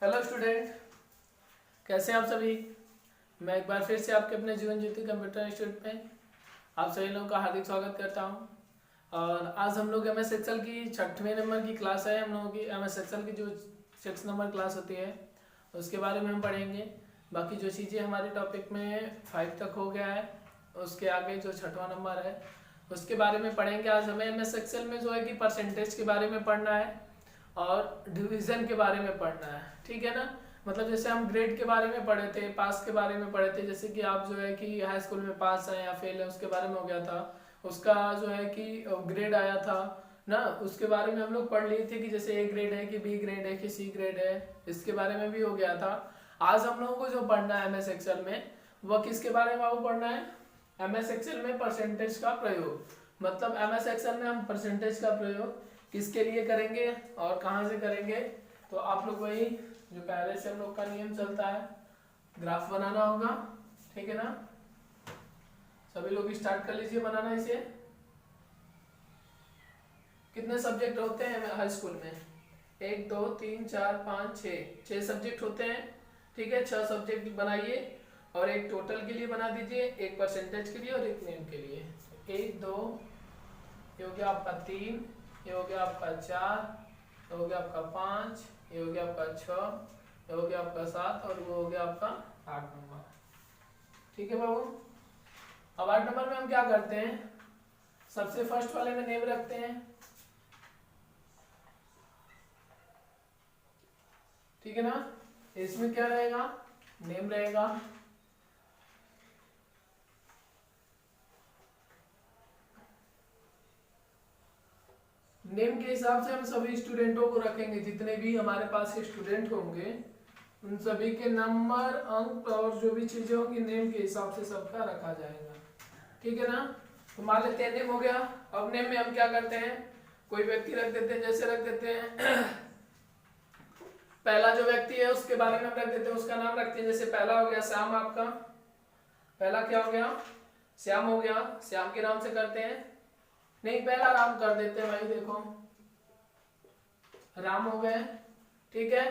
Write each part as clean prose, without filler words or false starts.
Hello student, कैसे हैं आप सभी। मैं एक बार फिर से आपके अपने जीवन ज्योति कंप्यूटर इंस्टीट्यूट में आप सभी लोगों का हार्दिक स्वागत करता हूं। और आज हम लोग एमएस एक्सेल की 6वें नंबर की क्लास है। हम लोगों की एमएस एक्सेल की जो 6 नंबर क्लास होती है उसके बारे में हम पढ़ेंगे। बाकी जो चीज़ें हमारे टॉपिक में 5 तक हो गया है, उसके आगे जो 6वां नंबर है उसके बारे में पढ़ेंगे। आज हमें एमएस एक्सेल में जो है कि परसेंटेज के बारे में पढ़ना है और डिवीजन के बारे में पढ़ना है, ठीक है ना। मतलब जैसे हम ग्रेड के बारे में पढ़े थे, पास के बारे में पढ़े थे, जैसे कि आप जो है कि हाई स्कूल में पास है या फेल है उसके बारे में हो गया था, उसका जो है कि ग्रेड आया था ना, उसके बारे में हम लोग पढ़ लिए थे कि जैसे ए ग्रेड है कि बी ग्रेड है कि सी ग्रेड है, इसके बारे में भी हो गया था। आज हम लोगों को जो पढ़ना है एमएस एक्सेल में, वह किसके बारे में आपको पढ़ना है, एमएस एक्सेल में परसेंटेज का प्रयोग। मतलब एमएस एक्सेल में हम परसेंटेज का प्रयोग किसके लिए करेंगे और कहाँ से करेंगे। तो आप लोग वही जो पहले से हम लोग का नियम चलता है, ग्राफ बनाना होगा, ठीक है ना। सभी लोग स्टार्ट कर लीजिए बनाना इसे। कितने सब्जेक्ट होते हैं हाई स्कूल में, 1 2 3 4 5 6 सब्जेक्ट होते हैं, ठीक है। 6 सब्जेक्ट बनाइए और एक टोटल के लिए बना दीजिए, एक परसेंटेज के लिए और एक नेम के लिए। 1 2, ये हो गया आपका 3, ये हो गया आपका 4, ये हो गया आपका 5, ये हो गया आपका 6, ये हो गया आपका 7 और वो हो गया आपका 8 नंबर, ठीक है बाबू। अब 8 नंबर में हम क्या करते हैं, सबसे फर्स्ट वाले में नेम रखते हैं, ठीक है ना। इसमें क्या रहेगा, नेम रहेगा। नेम के हिसाब से हम सभी स्टूडेंटों को रखेंगे, जितने भी हमारे पास के स्टूडेंट होंगे उन सभी के नंबर, अंक और जो भी चीजें होंगी नेम के हिसाब से सबका रखा जाएगा, ठीक है ना। तो मान लेते हैं नेम हो गया। अब नेम में हम क्या करते हैं, कोई व्यक्ति रख देते हैं, जैसे रख देते हैं पहला जो व्यक्ति है उसके बारे में हम रख देते हैं, उसका नाम रखते हैं। जैसे पहला हो गया श्याम, आपका पहला क्या हो गया, श्याम हो गया, श्याम के नाम से करते हैं। नहीं, पहला राम कर देते हैं भाई, देखो राम हो गए, ठीक है।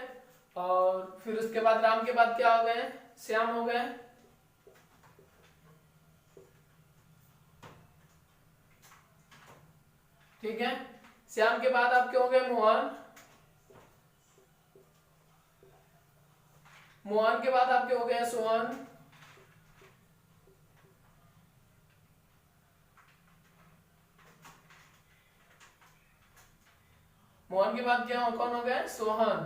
और फिर उसके बाद राम के बाद क्या हो गए, श्याम हो गए, ठीक है। श्याम के बाद आपके हो गए मोहन, मोहन के बाद आपके हो गए सोहन, मोहन के बाद क्या कौन हो गए, सोहन,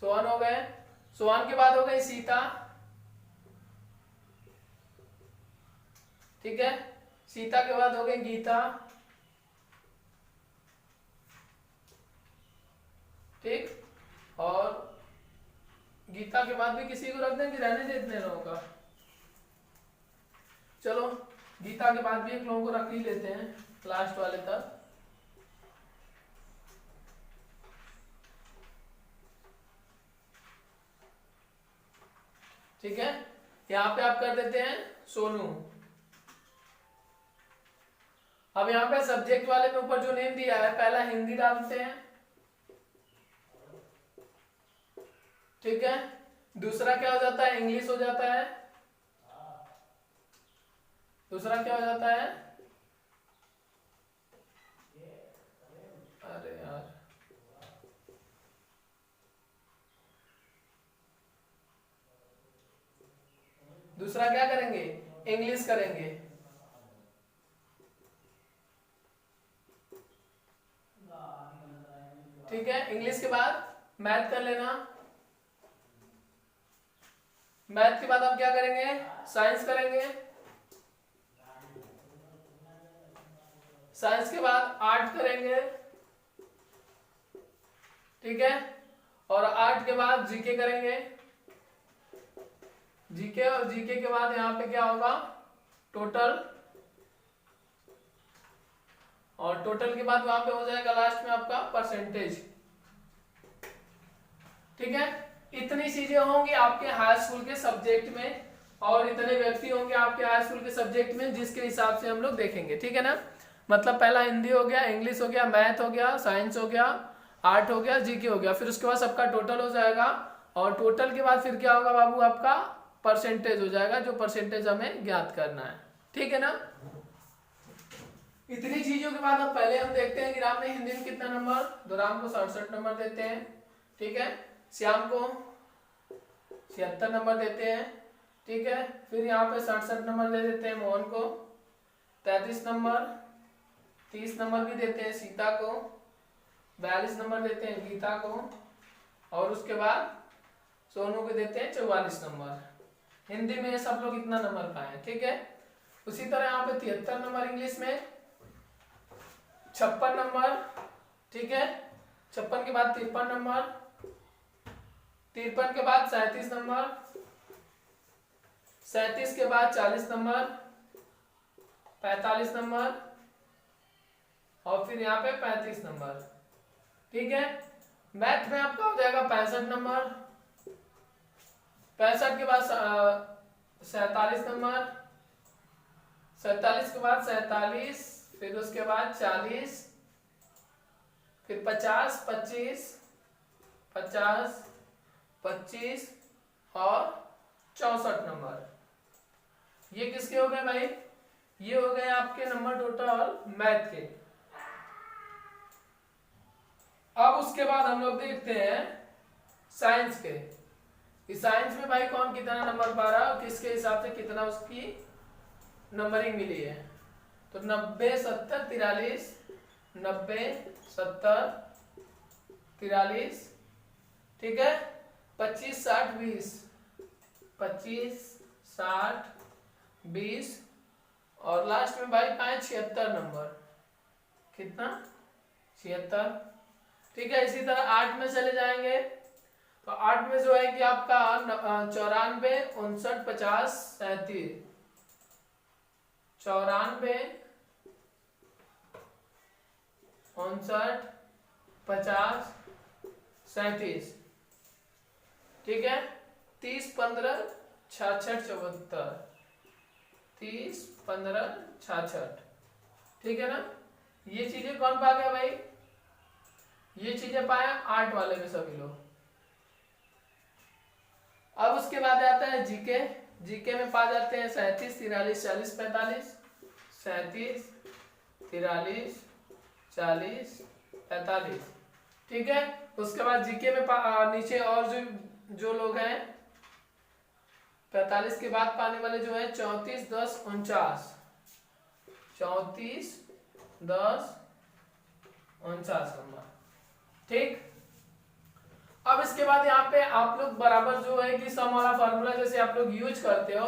सोहन हो गए। सोहन के बाद हो गई सीता, ठीक है। सीता के बाद हो गई गीता, ठीक। और गीता के बाद भी किसी को रख दें कि रहने दे इतने लोगों का, चलो गीता के बाद भी एक लोगों को रख ही लेते हैं लास्ट वाले तक, ठीक है। यहां पे आप कर देते हैं सोनू। अब यहाँ पे सब्जेक्ट वाले में ऊपर जो नेम दिया है, पहला हिंदी डालते हैं, ठीक है। दूसरा क्या हो जाता है, इंग्लिश हो जाता है। दूसरा क्या हो जाता है, अरे यार, दूसरा क्या करेंगे, इंग्लिश करेंगे, ठीक है। इंग्लिश के बाद मैथ कर लेना, मैथ के बाद आप क्या करेंगे, साइंस करेंगे, साइंस के बाद आर्ट करेंगे, ठीक है। और आर्ट के बाद जीके करेंगे, जीके, और जीके के बाद यहाँ पे क्या होगा, टोटल, और टोटल के बाद वहां पे हो जाएगा लास्ट में आपका परसेंटेज, ठीक है। इतनी चीजें होंगी आपके हाई स्कूल के सब्जेक्ट में और इतने व्यक्ति होंगे आपके हाई स्कूल के सब्जेक्ट में जिसके हिसाब से हम लोग देखेंगे, ठीक है ना। मतलब पहला हिंदी हो गया, इंग्लिश हो गया, मैथ हो गया, साइंस हो गया, 8 हो गया, जीके हो गया, फिर उसके बाद सबका टोटल हो जाएगा और टोटल के बाद फिर क्या होगा बाबू आपका परसेंटेज हो जाएगा, जो परसेंटेज हमें ज्ञात करना है। ठीक है ना। इतनी चीजों के बाद अब पहले हम देखते हैं कि राम ने हिंदी में कितना नंबर, तो राम को 67 नंबर देते हैं। ठीक है। श्याम को 76 नंबर देते हैं। ठीक है। फिर यहाँ पे 67 नंबर दे देते हैं मोहन को, 33 नंबर, 30 नंबर भी देते हैं सीता को, 42 नंबर देते हैं गीता को, और उसके बाद सोनू को देते हैं 44 नंबर। हिंदी में सब लोग इतना नंबर पाए। ठीक है। उसी तरह यहाँ पे 73 नंबर इंग्लिश में, 56 नंबर। ठीक है। 56 के बाद 53 नंबर, 53 के बाद 37 नंबर, 37 के बाद 40 नंबर, 45 नंबर और फिर यहाँ पे 35 नंबर। ठीक है। मैथ में आपका हो जाएगा 65 नंबर, 65 के बाद 47 नंबर, 47 के बाद 47, फिर उसके बाद 40, फिर 50, 25, 50, 25 और 64 नंबर। ये किसके हो गए भाई? ये हो गए आपके नंबर टोटल मैथ के। अब उसके बाद हम लोग देखते हैं साइंस के। इस साइंस में भाई कौन कितना नंबर पा रहा है और किसके हिसाब से कितना उसकी नंबरिंग मिली है। तो 90, 70, 43, 90, 70, 43। ठीक है। 25, 60, 20, 25, 60, 20 और लास्ट में भाई पाए 76 नंबर। कितना? 76। ठीक है। इसी तरह 8 में चले जाएंगे तो 8 में जो है कि आपका 94, 59, 50, 37, 94, 59, 50, 37। ठीक है। 30, 15, 66, 74, 30, 15, 66। ठीक है ना। ये चीजें कौन पा गया भाई? ये चीजें पाया 8 वाले में सभी लोग। अब उसके बाद आता है जीके। जीके में पा जाते हैं 37, 43, 40, 45, 37, 43, 40, 45। ठीक है। उसके बाद जीके में नीचे और जो लोग हैं 45 के बाद पाने वाले जो है 34, 10, 49, 34, 10, 49 नंबर। ठीक। अब इसके बाद यहाँ पे आप लोग बराबर जो है कि सम वाला फार्मूला जैसे आप लोग यूज करते हो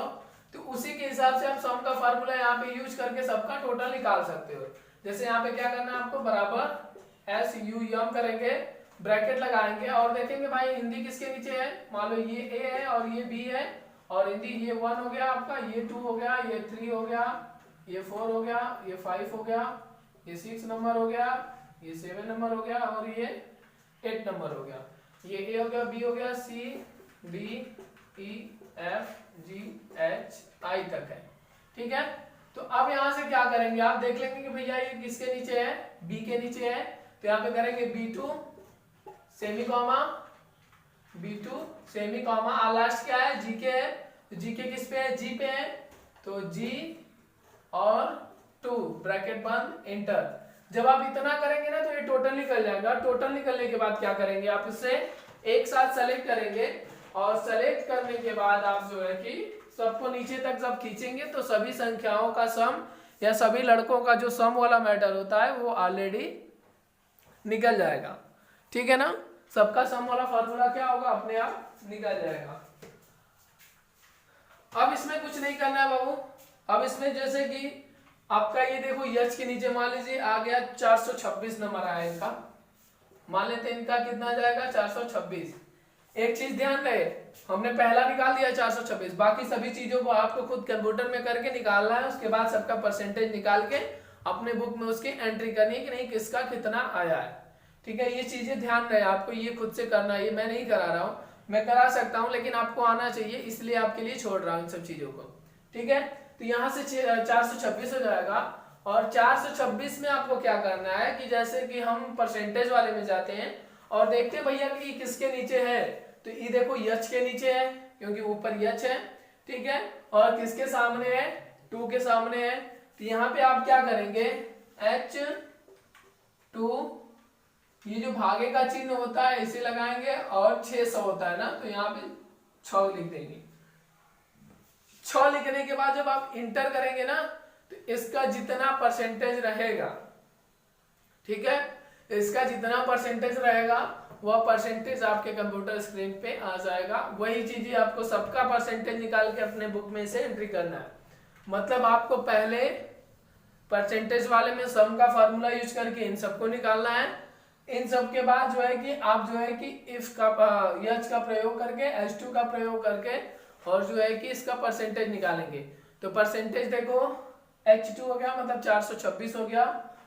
तो उसी के हिसाब से आप सम का फार्मूला यहाँ पे यूज करके सबका टोटल निकाल सकते हो। जैसे यहाँ पे क्या करना है आपको, बराबर एस यू यम करेंगे, ब्रैकेट लगाएंगे और देखेंगे भाई हिंदी किसके नीचे है। मान लो ये ए है और ये बी है और हिंदी ये 1 हो गया आपका, ये 2 हो गया, ये 3 हो गया, ये 4 हो गया, ये 5 हो गया, ये 6 नंबर हो गया, ये 7 नंबर हो गया और ये 8 नंबर हो गया। ये ए हो गया, बी हो गया, सी, डी, ई, एफ, जी, एच, आई तक है। ठीक है। तो अब यहां से क्या करेंगे, आप देख लेंगे कि भैया ये किसके नीचे है, बी के नीचे है, तो यहाँ पे करेंगे B2 semi comma, B2 semi comma, last क्या है, जी के है, तो जी के किस पे है, जी पे है, तो जी और 2 ब्रैकेट बंद, एंटर। जब आप इतना करेंगे ना तो ये टोटल निकल जाएगा। टोटल निकलने के बाद क्या करेंगे, आप इसे एक साथ सेलेक्ट करेंगे और सेलेक्ट करने के बाद आप जो है कि सबको नीचे तक जब खींचेंगे तो सभी संख्याओं का सम या सभी लड़कों का जो सम वाला मैटर होता है वो ऑलरेडी निकल जाएगा। ठीक है ना। सबका सम वाला फार्मूला क्या होगा, अपने आप निकल जाएगा। अब इसमें कुछ नहीं करना है बाबू। अब इसमें जैसे कि आपका ये देखो यच के नीचे मान लीजिए आ गया 426 नंबर आया इनका, मान लेते हैं इनका कितना जाएगा 426। एक चीज ध्यान रहे, हमने पहला निकाल दिया 426, बाकी सभी चीजों को आपको खुद कंप्यूटर में करके निकालना है। उसके बाद सबका परसेंटेज निकाल के अपने बुक में उसकी एंट्री करनी है कि नहीं किसका कितना आया है। ठीक है। ये चीजें ध्यान रहे, आपको ये खुद से करना है, ये मैं नहीं करा रहा हूँ, मैं करा सकता हूँ लेकिन आपको आना चाहिए इसलिए आपके लिए छोड़ रहा हूँ इन सब चीजों को। ठीक है। तो यहाँ से 426 हो जाएगा और 426 में आपको क्या करना है कि जैसे कि हम परसेंटेज वाले में जाते हैं और देखते हैं भैया कि किसके नीचे है, तो ये देखो यच के नीचे है क्योंकि ऊपर यच है, ठीक है। और किसके सामने है, 2 के सामने है, तो यहाँ पे आप क्या करेंगे, H2, ये जो भागे का चिन्ह होता है इसे लगाएंगे, और 600 होता है ना, तो यहाँ पे 6 लिख देंगे। 6 लिखने के बाद जब आप इंटर करेंगे ना, तो इसका जितना परसेंटेज रहेगा, ठीक है, इसका जितना परसेंटेज रहेगा वह परसेंटेज आपके कंप्यूटर स्क्रीन पे आ जाएगा। वही चीज आपको सबका परसेंटेज निकाल के अपने बुक में से एंट्री करना है। मतलब आपको पहले परसेंटेज वाले में सम का फार्मूला यूज करके इन सबको निकालना है। इन सब के बाद जो है कि आप जो है कि इफ का यच का प्रयोग करके, H2 का प्रयोग करके, और जो है कि इसका परसेंटेज निकालेंगे। तो परसेंटेज देखो H2 हो गया, मतलब 426 हो गया,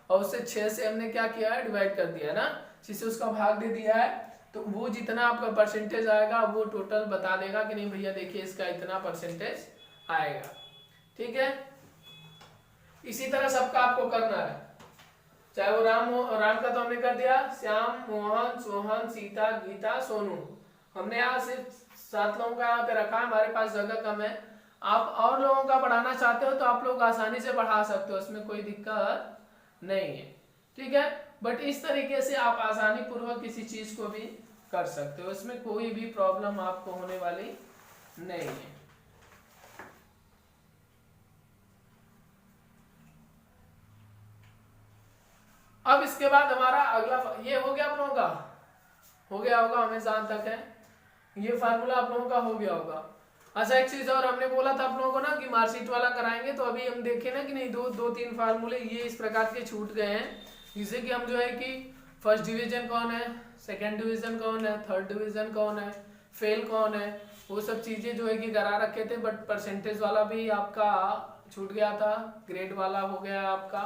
और उससे 6 से हमने क्या किया है, डिवाइड कर दिया है ना, जिससे उसका भाग दे दिया है। तो वो जितना आपका परसेंटेज आएगा वो टोटल बता देगा कि नहीं भैया देखिए इसका इतना परसेंटेज आएगा, ठीक है। इसी तरह सबका आपको करना है, चाहे वो राम का तो हमने कर दिया, श्याम, मोहन, सोहन, सीता, गीता, सोनू, हमने यहाँ सिर्फ 7 लोगों का यहाँ पे रखा है, हमारे पास जगह कम है। आप और लोगों का बढ़ाना चाहते हो तो आप लोग आसानी से बढ़ा सकते हो, इसमें कोई दिक्कत नहीं है, ठीक है। बट इस तरीके से आप आसानी पूर्वक किसी चीज को भी कर सकते हो, इसमें कोई भी प्रॉब्लम आपको होने वाली नहीं है। अब इसके बाद हमारा अगला ये हो गया आप लोगों का, हो गया होगा, हमें जहां तक है ये फार्मूला आप लोगों का हो गया होगा। अच्छा एक चीज और हमने बोला था आप लोगों को ना कि मार्कशीट वाला कराएंगे, तो अभी हम देखे ना कि नहीं, दो तीन फार्मूले ये इस प्रकार के छूट गए हैं, जिससे कि हम जो है कि फर्स्ट डिवीजन कौन है, सेकंड डिवीजन कौन है, थर्ड डिवीजन कौन है, फेल कौन है, वो सब चीजें जो है कि करा रखे थे। बट परसेंटेज वाला भी आपका छूट गया था, ग्रेड वाला हो गया आपका,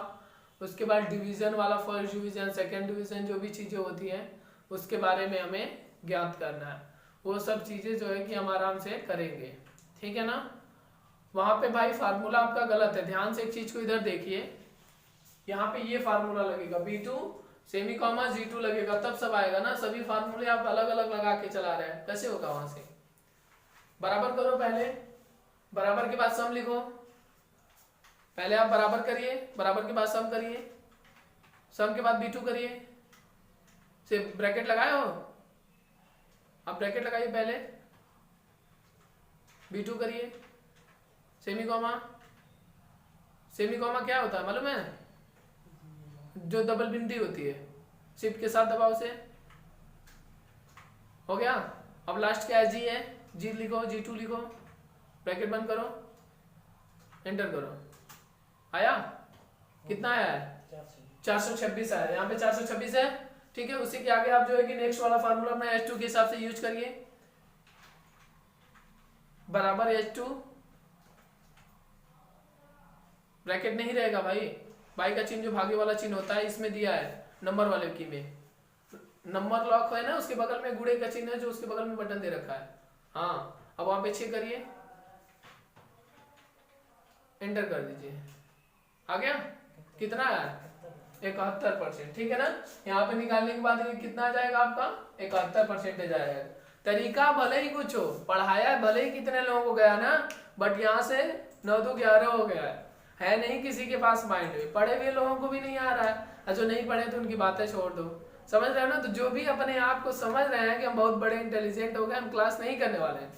उसके बाद डिवीजन वाला, फर्स्ट डिवीजन, सेकंड डिवीजन, जो भी चीजें होती हैं उसके बारे में हमें ज्ञात करना है। वो सब चीजें जो है कि हम आराम से करेंगे, ठीक है ना। वहां पे भाई फार्मूला आपका गलत है, ध्यान से एक चीज को इधर देखिए, यहाँ पे ये फार्मूला लगेगा B2 सेमी कॉमा G2 लगेगा, तब सब आएगा ना। सभी फार्मूले आप अलग अलग लगा के चला रहे हैं, कैसे होगा। वहां से बराबर करो, पहले बराबर के बाद सम लिखो, पहले आप बराबर करिए, बराबर के बाद सम करिए, सम के बाद B2 करिए, से ब्रैकेट लगाए हो आप, ब्रैकेट लगाइए, पहले B2 करिए, सेमी कॉमा, सेमी कॉमा क्या होता है मालूम है, जो डबल बिंदी होती है, शिफ्ट के साथ दबाव से, हो गया। अब लास्ट क्या है, जी है, जी लिखो, G2 लिखो, ब्रैकेट बंद करो, एंटर करो, आया, कितना आया है 426 आया, यहाँ पे 426 है, ठीक है। उसी के आगे आप जो है कि नेक्स्ट वाला फार्मूला अपना H2 के हिसाब से यूज करिए, बराबर H2, ब्रैकेट नहीं रहेगा भाई, बाई का चिन्ह जो भागे वाला चिन्ह होता है इसमें दिया है, नंबर वाले की में नंबर लॉक है ना, उसके बगल में गुड़े का चिन्ह है, जो उसके बगल में बटन दे रखा है। हाँ अब वहां पे चेक करिए, एंटर कर दीजिए, आ गया, कितना है 71%, ठीक है ना। यहाँ पे निकालने के बाद कितना आ जाएगा आपका 71% आएगा। तरीका भले ही कुछ हो, पढ़ाया भले ही कितने लोगों को गया ना, बट यहाँ से 9 2 11 हो गया है नहीं किसी के पास माइंड में, पढ़े हुए लोगों को भी नहीं आ रहा है, जो नहीं पढ़े तो उनकी बातें छोड़ दो, समझ रहे हो ना। तो जो भी अपने आप को समझ रहे हैं कि हम बहुत बड़े इंटेलिजेंट हो गए, हम क्लास नहीं करने वाले हैं,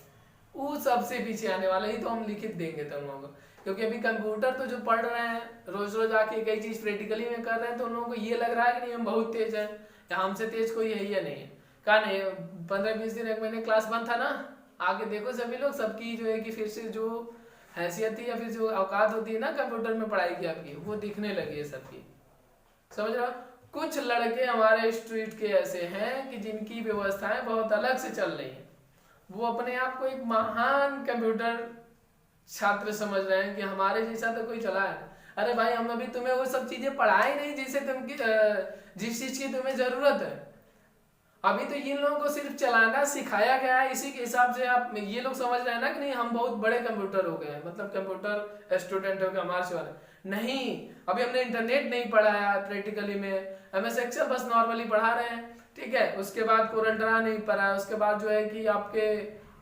वो सबसे पीछे आने वाले ही तो हम लिखित देंगे तुम लोगों को। क्योंकि अभी कंप्यूटर तो जो पढ़ रहे हैं, रोज रोज आके कई चीज प्रैक्टिकली में कर रहे हैं, तो उन लोगों को ये लग रहा है कि नहीं हम बहुत तेज है, या हमसे तेज कोई है या नहीं है। कहा नहीं, 15-20 दिन 1 महीने क्लास बंद था ना, आगे देखो सभी लोग, सबकी जो है कि फिर से जो हैसियत थी या फिर जो औकात होती है ना कंप्यूटर में पढ़ाई की आपकी, वो दिखने लगी है सबकी, समझ रहे हो। कुछ लड़के हमारे स्ट्रीट के ऐसे हैं कि जिनकी व्यवस्थाएं बहुत अलग से चल रही हैं, वो अपने आप को एक महान कंप्यूटर छात्र समझ रहे हैं कि हमारे जैसा तो कोई चला है। अरे भाई हम अभी तुम्हें वो सब चीजें पढ़ाई नहीं जिसे जिस चीज की तुम्हें जरूरत है, अभी तो इन लोगों को सिर्फ चलाना सिखाया गया है। इसी के हिसाब से आप ये लोग समझ रहे हैं ना कि नहीं हम बहुत बड़े कंप्यूटर हो गए हैं, मतलब कंप्यूटर स्टूडेंट हो गए हमारे से वाले नहीं। अभी हमने इंटरनेट नहीं पढ़ाया प्रैक्टिकली में, MS Excel बस नॉर्मली पढ़ा रहे हैं, ठीक है। उसके बाद कोरंटरा नहीं पढ़ा है, उसके बाद जो है कि आपके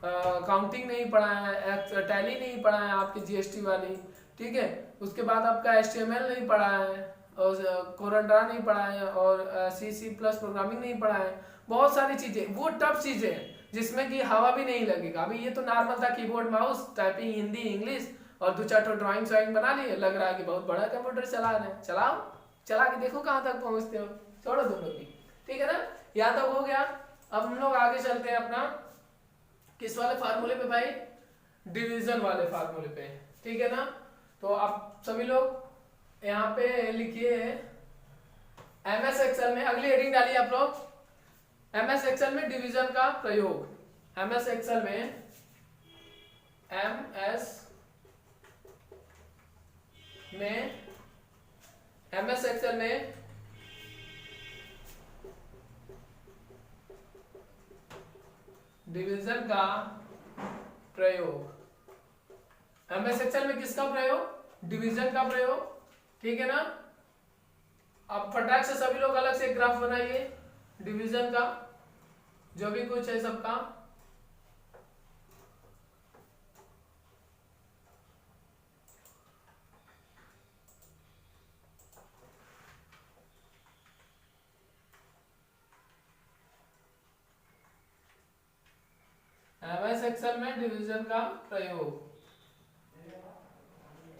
काउंटिंग नहीं पढ़ा है, टैली नहीं पढ़ा है आपकी जीएसटी वाली, ठीक है। उसके बाद आपका एचटीएमएल नहीं पढ़ा है और कोरंटरा नहीं पढ़ा है और सी प्लस प्रोग्रामिंग नहीं पढ़ा है। बहुत सारी चीजें, वो टफ चीजें हैं जिसमें कि हवा भी नहीं लगेगा। अभी ये तो नॉर्मल था, keyboard mouse typing Hindi English और 2-4 तो ड्राइंग श्राइंग बना लिए, लग रहा है कि बहुत बड़ा कंप्यूटर चला रहे हैं। चलाओ, चला के देखो कहाँ तक पहुंचते हो, छोड़ो तुम लोग भी, ठीक है ना। यहाँ तक हो गया। अब हम लोग आगे चलते हैं अपना किस वाले फार्मूले पे भाई, डिवीजन वाले फार्मूले पे, ठीक है ना। तो आप सभी लोग यहाँ पे लिखिए एमएस एक्सेल में, अगली हेडिंग डालिए आप लोग, एमएस एक्सेल में डिवीजन का प्रयोग। एमएस एक्सेल में, एमएस एक्सेल में डिवीजन का प्रयोग। एमएस एक्सेल में किसका प्रयोग, डिवीजन का प्रयोग, ठीक है ना। अब फटाक से सभी लोग अलग से एक ग्राफ बनाइए डिवीजन का, जो भी कुछ है सबका। एमएस एक्सेल में डिवीजन का प्रयोग,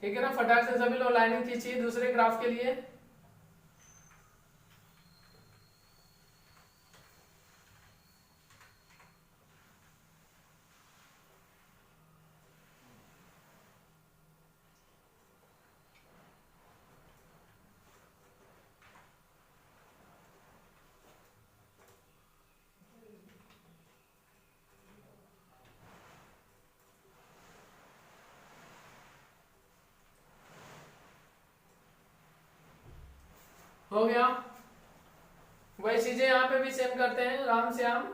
ठीक है ना। फटाक से सभी लोग लाइनिंग खींचिए दूसरे ग्राफ के लिए। हो गया। वही चीजें यहाँ पे भी सेम करते हैं, राम श्याम।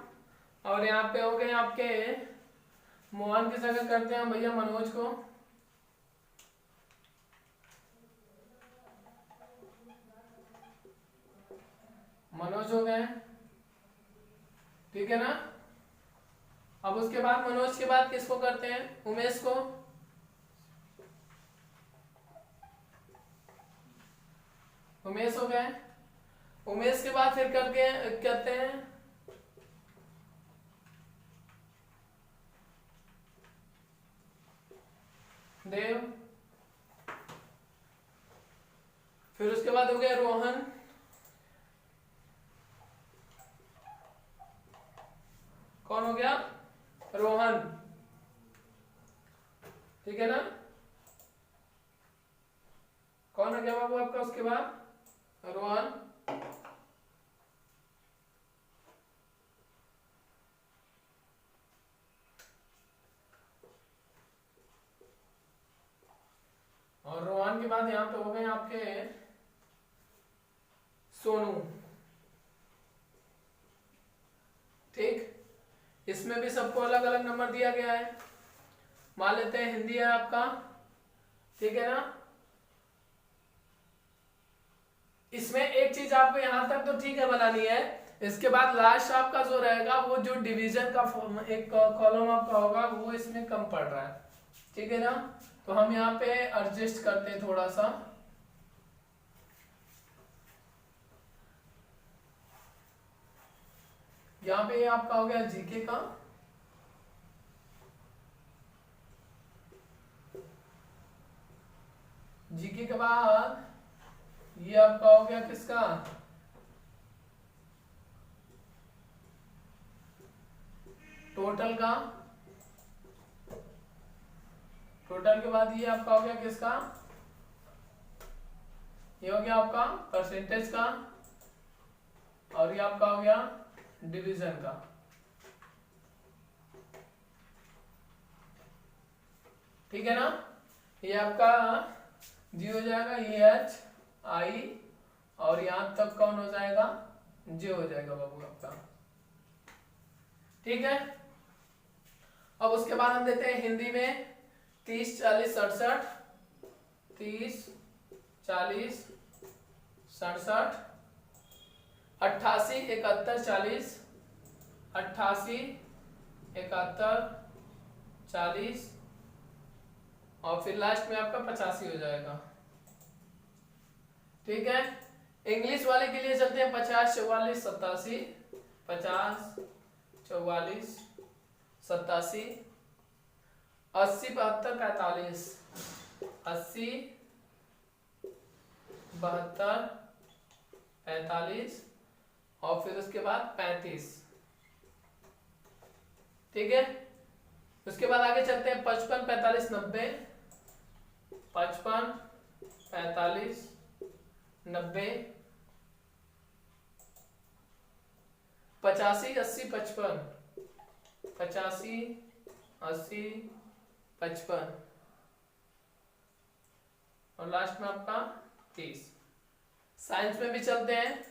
और यहाँ पे हो गए आपके मोहन की जगह करते हैं भैया मनोज को। मनोज हो गए, ठीक है ना। अब उसके बाद मनोज के बाद किसको करते हैं, उमेश को। उमेश हो गए। उमेश के बाद फिर करके कहते हैं देव। फिर उसके बाद हो गया रोहन। कौन हो गया, रोहन, ठीक है ना। कौन है क्या बाबू आपका उसके बाद, रोहन। और रोहन के बाद यहां पे हो गए आपके सोनू, ठीक। इसमें भी सबको अलग अलग नंबर दिया गया है। मान लेते हैं हिंदी है आपका, ठीक है ना। इसमें एक चीज आपको यहां तक तो ठीक है बनानी है, इसके बाद लास्ट आपका जो रहेगा वो जो डिवीजन का एक कॉलम आपका होगा वो इसमें कम पड़ रहा है, ठीक है ना। तो हम यहाँ पे एडजस्ट करते हैं थोड़ा सा। यहाँ पे आपका हो गया जीके का, जीके के बाद ये आपका हो गया किसका, टोटल का। टोटल के बाद ये आपका हो गया किसका, ये हो गया आपका परसेंटेज का। और ये आपका हो गया डिवीजन का, ठीक है ना। ये आपका जी हो जाएगा, ये एच आई और यहां तक कौन हो जाएगा, जे हो जाएगा बाबू आपका, ठीक है। अब उसके बाद हम देते हैं हिंदी में 30 40 67, 30 40 67, 88 71 40, 88 71 40 और फिर लास्ट में आपका 85 हो जाएगा। ठीक है, इंग्लिश वाले के लिए चलते हैं 50 44 87, 50 44 87, 80 72 45, 80 72 45 और फिर उसके बाद 35। ठीक है, उसके बाद आगे चलते हैं 55 45 90, 55 45 90, 85 80 55, 85 80 55 और लास्ट में आपका 30। साइंस में भी चलते हैं।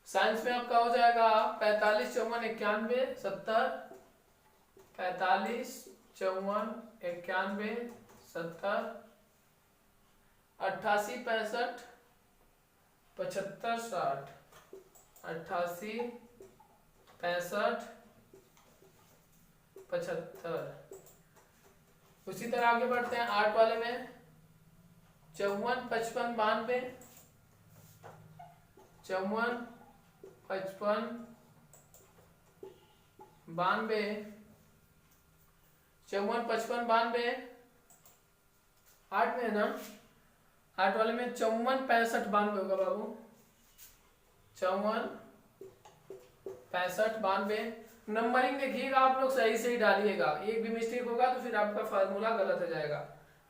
साइंस में आपका हो जाएगा 45 54 91 70, 45 54 91 70, 88 65 75 60, 88 65 75। उसी तरह आगे बढ़ते हैं 8 वाले में 54 55 92, 54 55 92, 54 55 92। 8 में है ना, 8 वाले में 54 65 92 होगा बाबू, 54 65 92। नंबरिंग देखिएगा आप लोग सही से ही डालिएगा, एक भी मिस्टेक होगा तो फिर आपका फार्मूला गलत हो जाएगा।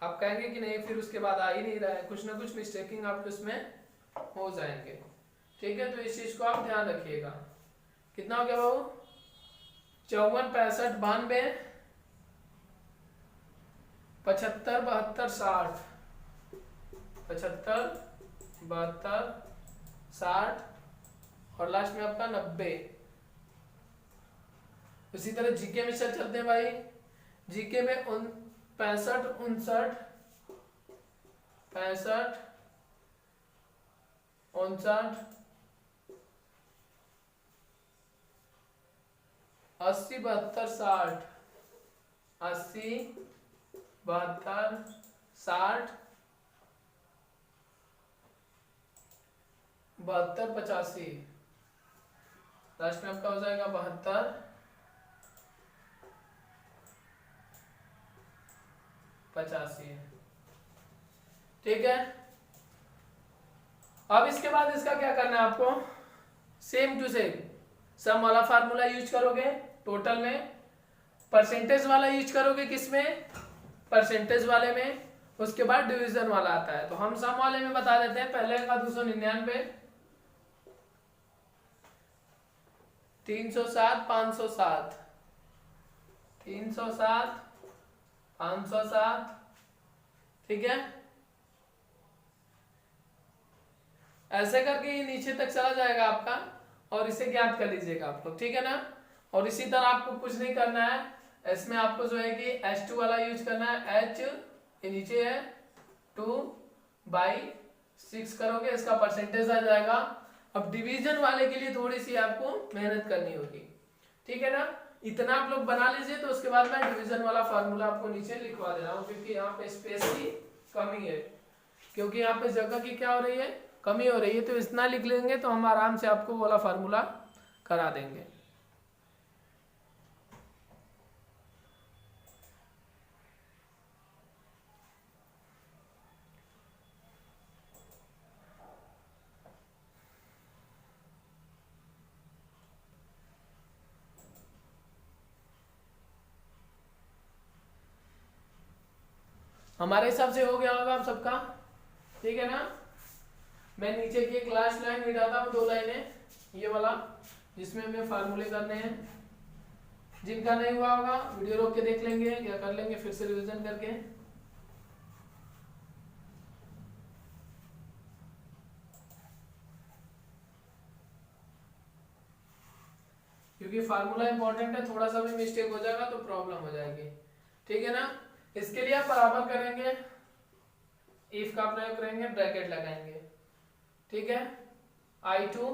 आप कहेंगे कि नहीं फिर उसके बाद आ ही नहीं रहा है, कुछ ना कुछ मिस्टेकिंग आपको इसमें हो जाएंगे। ठीक है, तो इस चीज को आप ध्यान रखिएगा। कितना हो गया बाबू? 54 65 92, 75 72 60, 75 72 60 और लास्ट में आपका 90। उसी तरह जीके में चलते हैं भाई। जीके में 65 59 65 59 80 72 60, 80 72 60 72 85। लास्ट में आपका हो जाएगा 72 85। ठीक है, अब इसके बाद इसका क्या करना है आपको? सेम टू सेम सम वाला फार्मूला यूज करोगे टोटल में, परसेंटेज वाला यूज करोगे किसमें? परसेंटेज वाले में। उसके बाद डिवीजन वाला आता है, तो हम सम वाले में बता देते हैं। पहले का 299, 307 507, 307 507। ठीक है, ऐसे करके ये नीचे तक चला जाएगा आपका और इसे ज्ञात कर लीजिएगा आप लोग। ठीक है ना, और इसी तरह आपको कुछ नहीं करना है, इसमें आपको जो है कि H2 वाला यूज करना है। H ये नीचे है 2/6 करोगे, इसका परसेंटेज आ जाएगा। अब डिवीजन वाले के लिए थोड़ी सी आपको मेहनत करनी होगी। ठीक है ना, इतना आप लोग बना लीजिए, तो उसके बाद मैं डिवीजन वाला फार्मूला आपको नीचे लिखवा दे रहा हूँ, क्योंकि यहाँ पे स्पेस की कमी है, क्योंकि यहाँ पे जगह की क्या हो रही है? कमी हो रही है। तो इतना लिख लेंगे तो हम आराम से आपको वाला फार्मूला करा देंगे। हमारे हिसाब से हो गया होगा आप सबका। ठीक है ना, मैं नीचे की एक लास्ट लाइन मिटाता हूँ, 2 लाइनें, ये वाला जिसमें हमें फार्मूले करने हैं। जिनका नहीं हुआ होगा वीडियो रोक के देख लेंगे या कर लेंगे फिर से रिवीजन करके। क्योंकि फार्मूला इंपॉर्टेंट है, थोड़ा सा भी मिस्टेक हो जाएगा तो प्रॉब्लम हो जाएगी। ठीक है ना, इसके लिए आप बराबर करेंगे, इफ का प्रयोग करेंगे, ब्रैकेट लगाएंगे। ठीक है, I2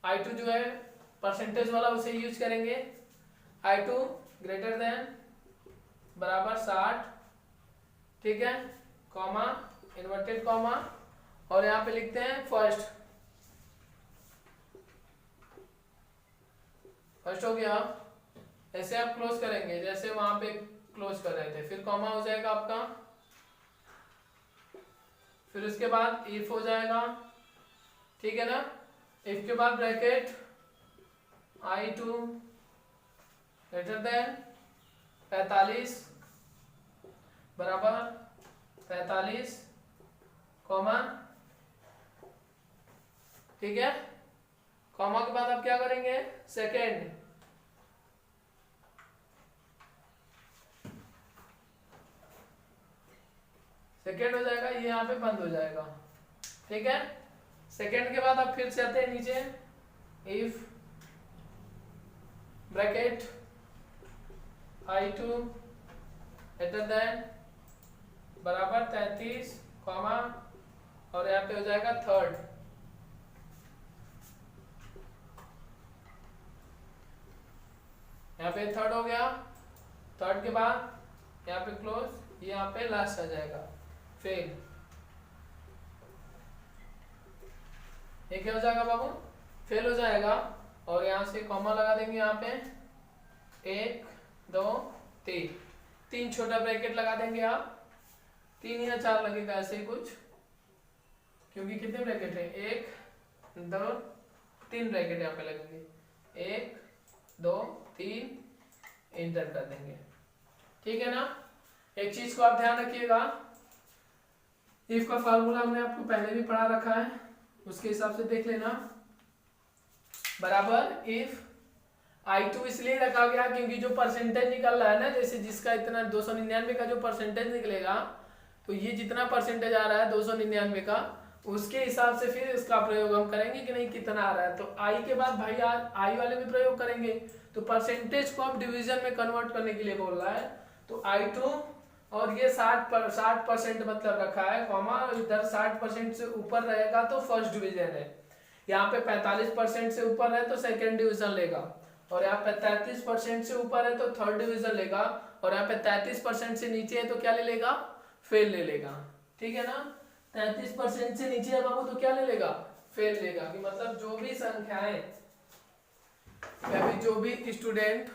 I2 जो है परसेंटेज वाला उसे यूज करेंगे, I2 ग्रेटर देन बराबर 60, ठीक है, कॉमा इन्वर्टेड कॉमा, और यहाँ पे लिखते हैं फर्स्ट हो गया। ऐसे आप क्लोज करेंगे जैसे वहां पे क्लोज कर रहे थे, फिर कॉमा हो जाएगा आपका, फिर उसके बाद इफ हो जाएगा, ठीक है ना। इफ के बाद ब्रैकेट I2 ग्रेटर देन 45 बराबर 45 कॉमा, ठीक है। कॉमा के बाद आप क्या करेंगे, सेकेंड, सेकेंड हो जाएगा, ये यहाँ पे बंद हो जाएगा, ठीक है। सेकेंड के बाद आप फिर से आते हैं नीचे, if bracket I2 greater than बराबर 33 कॉमा, और यहाँ पे हो जाएगा थर्ड, यहाँ पे थर्ड हो गया। थर्ड के बाद यहाँ पे क्लोज, यहाँ पे लास्ट आ जाएगा फेल। ये क्या हो जाएगा बाबू, फेल हो जाएगा। और यहाँ से कॉमा लगा देंगे, यहाँ पे 1 2 3, 3 छोटा ब्रैकेट लगा देंगे आप, 3 या 4 लगेगा ऐसे ही कुछ, क्योंकि कितने ब्रैकेट है, 1 2 3 ब्रैकेट यहाँ पे लगेंगे, 1 2 3, एंटर कर देंगे, ठीक है ना। एक चीज को आप ध्यान रखिएगा, इफ का फार्मूला हमने आपको पहले भी पढ़ा रखा है, उसके हिसाब से देख लेना। बराबर इफ I2 इसलिए रखा गया क्योंकि जो परसेंटेज निकल रहा है ना, जैसे जिसका इतना 299 का जो परसेंटेज निकलेगा, तो ये जितना परसेंटेज आ रहा है 299 का, उसके हिसाब से फिर इसका प्रयोग हम करेंगे कि नहीं कितना आ रहा है। तो I के बाद भाई I वाले भी प्रयोग करेंगे, तो परसेंटेज को अब डिवीजन में कन्वर्ट करने के लिए बोल रहा है। तो I2 और ये 60% मतलब रखा है कॉमा, इधर 60% से ऊपर रहेगा तो फर्स्ट डिवीजन है, यहाँ पे 45% से ऊपर है तो सेकेंड डिवीजन लेगा, और यहाँ पे 33% से ऊपर है तो थर्ड डिवीजन लेगा, और यहाँ पे 33% से नीचे है तो क्या ले लेगा, फेल ले लेगा, ठीक है ना। 33% से नीचे है बाबू तो क्या ले लेगा, फेल लेगा। कि मतलब जो भी संख्याएं या फिर जो भी स्टूडेंट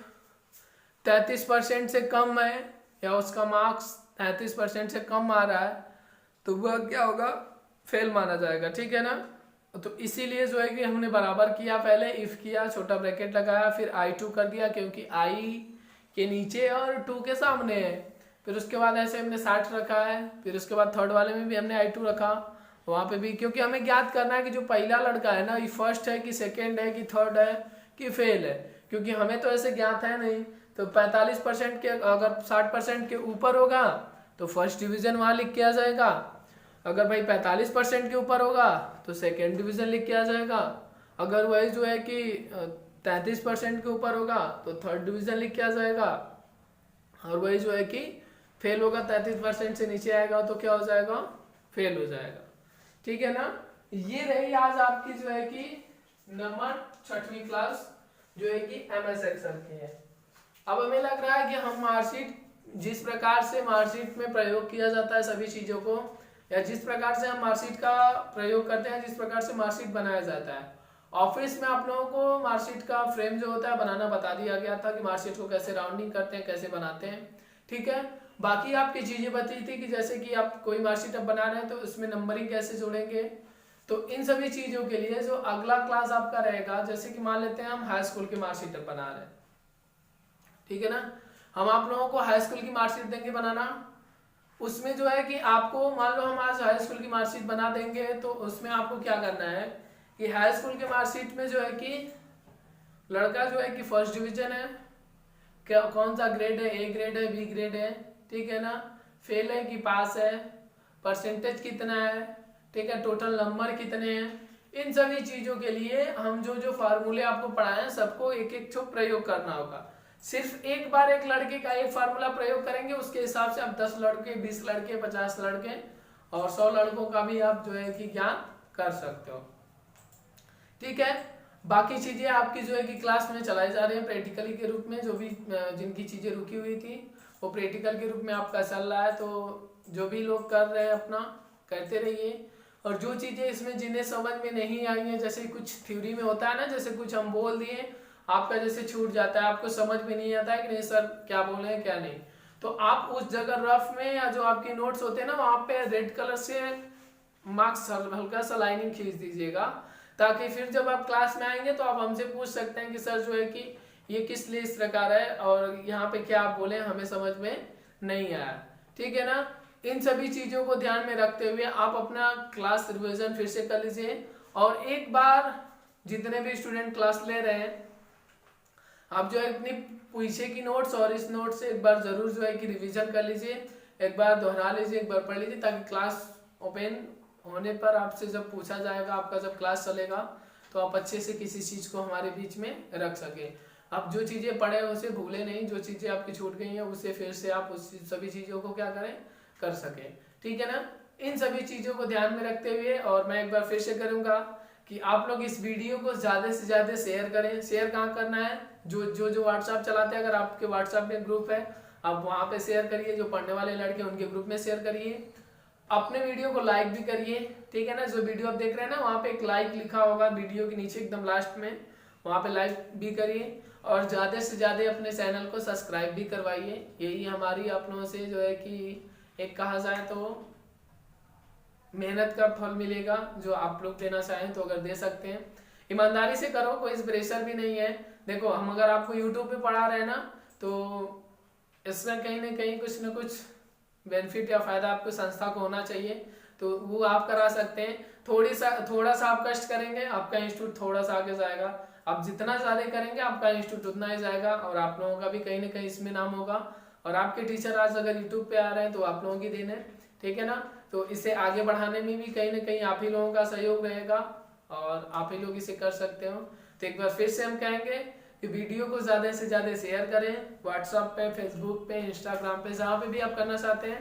33% से कम है या उसका मार्क्स 33% से कम आ रहा है तो वह क्या होगा, फेल माना जाएगा, ठीक है ना। तो इसीलिए जो है कि हमने बराबर किया, पहले इफ किया, छोटा ब्रैकेट लगाया, फिर I2 कर दिया क्योंकि I के नीचे और 2 के सामने है, फिर उसके बाद ऐसे हमने 60 रखा है, फिर उसके बाद थर्ड वाले में भी हमने I2 रखा, वहाँ पे भी, क्योंकि हमें ज्ञात करना है कि जो पहला लड़का है ना, ये फर्स्ट है कि सेकेंड है कि थर्ड है कि फेल है, क्योंकि हमें तो ऐसे ज्ञात है नहीं। तो 45% के अगर 60% के ऊपर होगा तो फर्स्ट डिवीजन वहाँ लिख के आ जाएगा, अगर भाई 45% के ऊपर होगा तो सेकेंड डिवीजन लिख के आ जाएगा, अगर वही जो है कि 33% के ऊपर होगा तो थर्ड डिवीजन लिख के आ जाएगा, और वही जो है कि फेल होगा 33% से नीचे आएगा तो क्या हो जाएगा, फेल हो जाएगा, ठीक है ना। ये रही आज आपकी जो है कि नंबर 6वीं क्लास जो है कि MS एक्सेल की है। अब हमें लग रहा है कि हम मार्कशीट, जिस प्रकार से मार्कशीट में प्रयोग किया जाता है सभी चीजों को, या जिस प्रकार से हम मार्कशीट का प्रयोग करते हैं, जिस प्रकार से मार्कशीट बनाया जाता है, ऑफिस में आप लोगों को मार्कशीट का फ्रेम जो होता है बनाना बता दिया गया था कि मार्कशीट को कैसे राउंडिंग करते हैं, कैसे बनाते हैं, ठीक है। बाकी आपकी चीजें बताई थी कि जैसे कि आप कोई मार्कशीट अब बना रहे हैं तो उसमें नंबरिंग कैसे जोड़ेंगे, तो इन सभी चीजों के लिए जो अगला क्लास आपका रहेगा, जैसे कि मान लेते हैं हम हाई स्कूल की मार्कशीट बना रहे हैं, ठीक है ना, हम आप लोगों को हाई स्कूल की मार्कशीट देंगे बनाना, उसमें जो है कि आपको मान लो हम आज हाई स्कूल की मार्कशीट बना देंगे, तो उसमें आपको क्या करना है कि हाई स्कूल के मार्कशीट में जो है कि लड़का जो है कि फर्स्ट डिवीजन है, क्या कौन सा ग्रेड है, A ग्रेड है, B ग्रेड है, ठीक है ना, फेल है कि पास है, परसेंटेज कितना है, ठीक है, टोटल नंबर कितने हैं, इन सभी चीजों के लिए हम जो जो फार्मूले आपको पढ़ाए हैं सबको एक एक छो प्रयोग करना होगा। सिर्फ एक बार एक लड़के का एक फार्मूला प्रयोग करेंगे, उसके हिसाब से आप 10 लड़के, 20 लड़के, 50 लड़के और 100 लड़कों का भी आप जो है कि ज्ञान कर सकते हो, ठीक है। बाकी चीज़ें आपकी जो है कि क्लास में चलाई जा रही है प्रैक्टिकली के रूप में, जो भी जिनकी चीज़ें रुकी हुई थी वो प्रैक्टिकल के रूप में आपका चल रहा है। तो जो भी लोग कर रहे हैं अपना करते रहिए। और जो चीज़ें इसमें जिन्हें समझ में नहीं आई हैं, जैसे कुछ थ्योरी में होता है ना, जैसे कुछ हम बोल दिए आपका जैसे छूट जाता है, आपको समझ में नहीं आता है कि नहीं सर क्या बोले हैं क्या नहीं, तो आप उस जगह रफ में या जो आपकी नोट्स होते हैं ना वहाँ पे रेड कलर से मार्क्स हल्का सा लाइनिंग खींच दीजिएगा, ताकि फिर जब आप क्लास में आएंगे तो आप हमसे पूछ सकते हैं कि सर जो है कि ये किस लिए इस प्रकार है और यहाँ पे क्या आप बोले हमें समझ में नहीं आया। ठीक है ना। इन सभी चीज़ों को ध्यान में रखते हुए आप अपना क्लास रिविजन फिर से कर लीजिए। और एक बार जितने भी स्टूडेंट क्लास ले रहे हैं आप जो है इतनी पीछे की नोट्स और इस नोट से एक बार जरूर जो है कि रिवीजन कर लीजिए, एक बार दोहरा लीजिए, एक बार पढ़ लीजिए, ताकि क्लास ओपन होने पर आपसे जब पूछा जाएगा, आपका जब क्लास चलेगा तो आप अच्छे से किसी चीज़ को हमारे बीच में रख सके। आप जो चीज़ें पढ़े उसे भूले नहीं, जो चीज़ें आपकी छूट गई हैं उसे फिर से आप उस सभी चीज़ों को क्या करें कर सके। ठीक है ना। इन सभी चीज़ों को ध्यान में रखते हुए और मैं एक बार फिर से करूँगा कि आप लोग इस वीडियो को ज़्यादा से ज़्यादा शेयर करें। शेयर कहाँ करना है, जो व्हाट्सएप चलाते हैं, अगर आपके व्हाट्सएप में ग्रुप है आप वहाँ पे शेयर करिए, जो पढ़ने वाले लड़के उनके ग्रुप में शेयर करिए, अपने वीडियो को लाइक भी करिए। ठीक है ना। जो वीडियो आप देख रहे हैं ना वहाँ पे एक लाइक लिखा होगा वीडियो के नीचे एकदम लास्ट में, वहाँ पे लाइक भी करिए और ज़्यादा से ज़्यादा अपने चैनल को सब्सक्राइब भी करवाइए। यही हमारी आप लोगों से जो है कि एक कहा जाए तो मेहनत का फल मिलेगा, जो आप लोग देना चाहें तो अगर दे सकते हैं। ईमानदारी से करो, कोई प्रेशर भी नहीं है। देखो हम अगर आपको यूट्यूब पे पढ़ा रहे हैं ना तो इसमें कहीं ना कहीं कुछ ना कुछ बेनिफिट या फायदा आपको संस्था को होना चाहिए, तो वो आप करा सकते हैं। थोड़ा सा आप कष्ट करेंगे आपका इंस्टीट्यूट थोड़ा सा आगे जाएगा, आप जितना ज़्यादा करेंगे आपका इंस्टीट्यूट उतना ही जाएगा और आप लोगों का भी कहीं ना कहीं इसमें नाम होगा। और आपके टीचर आज अगर यूट्यूब पे आ रहे हैं तो आप लोगों की देन है। ठीक है ना। तो इसे आगे बढ़ाने में भी कहीं ना कहीं आप ही लोगों का सहयोग रहेगा और आप ही लोग इसे कर सकते हो। तो एक बार फिर से हम कहेंगे कि वीडियो को ज़्यादा से ज़्यादा शेयर करें, व्हाट्सएप पे, फेसबुक पे, इंस्टाग्राम पे, जहाँ पे भी आप करना चाहते हैं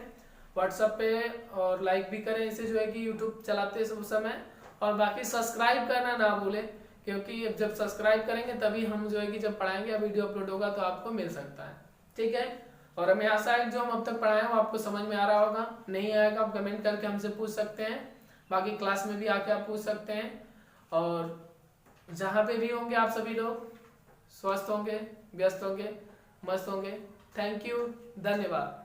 व्हाट्सएप पे, और लाइक भी करें इसे जो है कि यूट्यूब चलाते उस समय। और बाकी सब्सक्राइब करना ना भूलें, क्योंकि जब सब्सक्राइब करेंगे तभी हम जो है कि जब पढ़ाएंगे वीडियो अपलोड होगा तो आपको मिल सकता है। ठीक है। और हमें आशा है जो हम अब तक पढ़ाए वो आपको समझ में आ रहा होगा। नहीं आएगा आप कमेंट करके हमसे पूछ सकते हैं, बाकी क्लास में भी आके आप पूछ सकते हैं। और जहाँ पे भी होंगे आप सभी लोग स्वस्थ होंगे, व्यस्त होंगे, मस्त होंगे। थैंक यू, धन्यवाद।